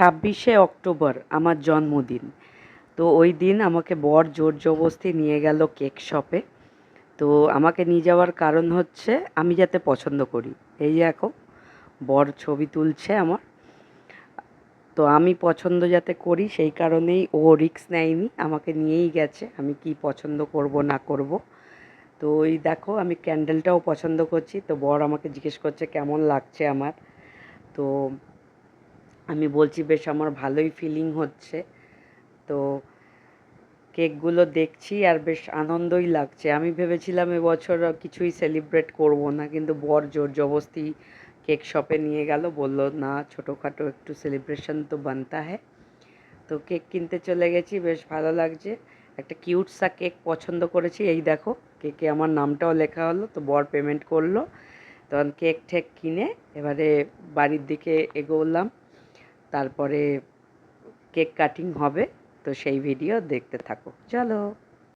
26শে October আমার জন্মদিন। তো ওই দিন আমাকে বর জোর জবরদস্তি নিয়ে গেল কেক শপে। তো আমাকে নিয়ে যাওয়ার কারণ হচ্ছে আমি যাতে পছন্দ করি। এই দেখো বর ছবি তুলছে আমার। তো আমি পছন্দ যাতে করি সেই কারণেই ও রিস্ক নেয়নি, আমাকে নিয়েই গেছে আমি কি পছন্দ করব না করব। তো ওই দেখো আমি ক্যান্ডেলটাও পছন্দ করছি। তো বর আমাকে জিজ্ঞেস করছে কেমন লাগছে আমার। তো আমি বলছি বেশ আমার ভালোই ফিলিং হচ্ছে। তো কেকগুলো দেখছি আর বেশ আনন্দই লাগছে। আমি ভেবেছিলাম এবছর কিছুই সেলিব্রেট করব না, কিন্তু বর জোর জবরদস্তি কেক শপে নিয়ে গেল, বলল না ছোটোখাটো একটু সেলিব্রেশন তো বানতা হ্যায়। তো কেক কিনতে চলে গেছি, বেশ ভালো লাগছে। একটা কিউট সা কেক পছন্দ করেছি, এই দেখো কেকে আমার নামটাও লেখা হলো। তো বর পেমেন্ট করলো, তখন কেক ঠেক কিনে এবারে বাড়ির দিকে এগোলাম। তারপরে কেক কাটিং হবে, তো সেই ভিডিও দেখতে থাকো, চলো।